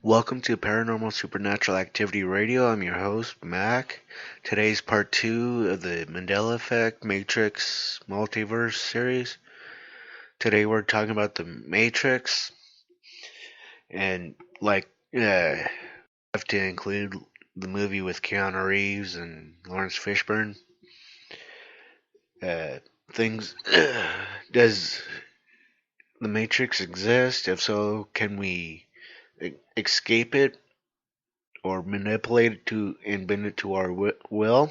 Welcome to Paranormal Supernatural Activity Radio. I'm your host, Mac. Today's part 2 of the Mandela Effect Matrix Multiverse series. Today we're talking about the Matrix, and have to include the movie with Keanu Reeves and Lawrence Fishburne. Things Does the Matrix exist? If so, can we escape it or manipulate it to and bend it to our will?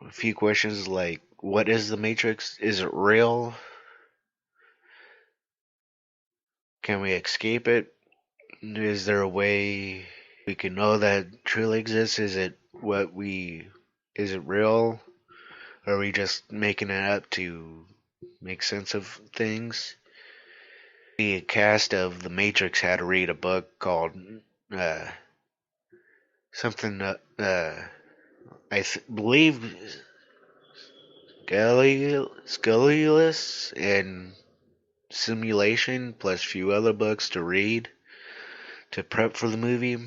A few questions like, what is the Matrix? Is it real? Can we escape it? Is there a way we can know that it truly exists? Is it real? Or are we just making it up to make sense of things? The cast of The Matrix had to read a book called something believe Scullius and Simulation, plus a few other books to read to prep for the movie.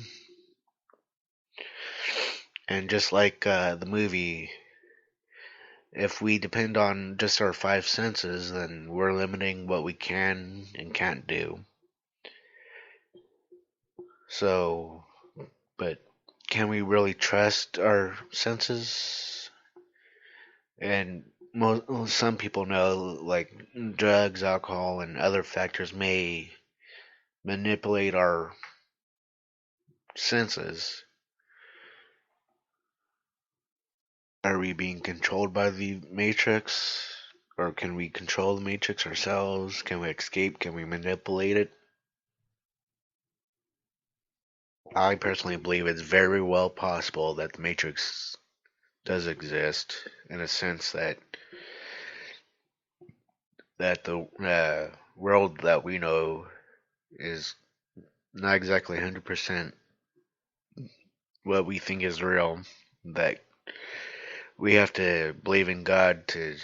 And just like the movie, if we depend on just our five senses, then we're limiting what we can and can't do. So, but can we really trust our senses? And some people know, like, drugs, alcohol, and other factors may manipulate our senses. Are we being controlled by the Matrix? Or can we control the Matrix ourselves? Can we escape? Can we manipulate it? I personally believe it's very well possible that the Matrix does exist, in a sense that the world that we know is not exactly 100% what we think is real. That we have to believe in God to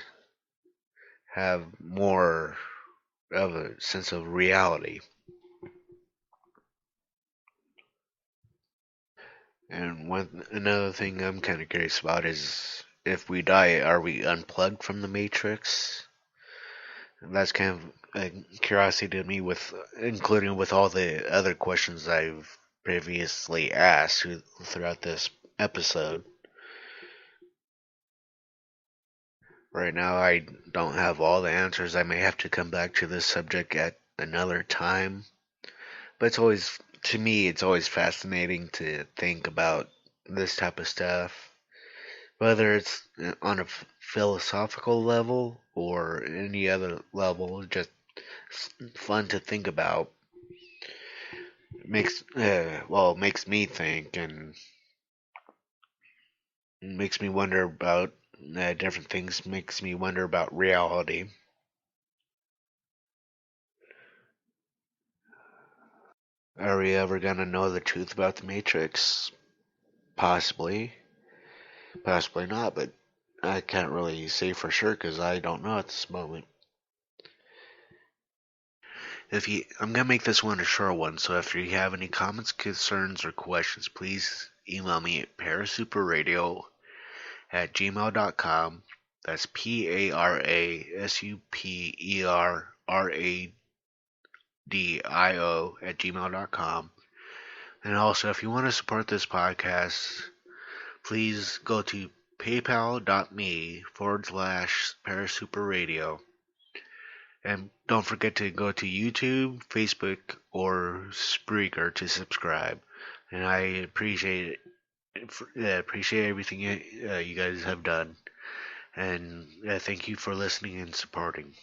have more of a sense of reality. And another thing I'm kind of curious about is, if we die, are we unplugged from the Matrix? And that's kind of a curiosity to me, including with all the other questions I've previously asked throughout this episode. Right now, I don't have all the answers. I may have to come back to this subject at another time. But to me, it's always fascinating to think about this type of stuff. Whether it's on a philosophical level or any other level, just fun to think about. It makes me think, and makes me wonder about different things. Makes me wonder about reality. Are we ever gonna know the truth about the Matrix? Possibly, possibly not. But I can't really say for sure because I don't know at this moment. I'm gonna make this one a short one, so if you have any comments, concerns, or questions, please email me at parasuperradio@gmail.com. That's PARASUPERRADIO@gmail.com. And also, if you want to support this podcast, please go to paypal.me/parasuperradio. And don't forget to go to YouTube, Facebook, or Spreaker to subscribe. And I appreciate everything you guys have done. And thank you for listening and supporting.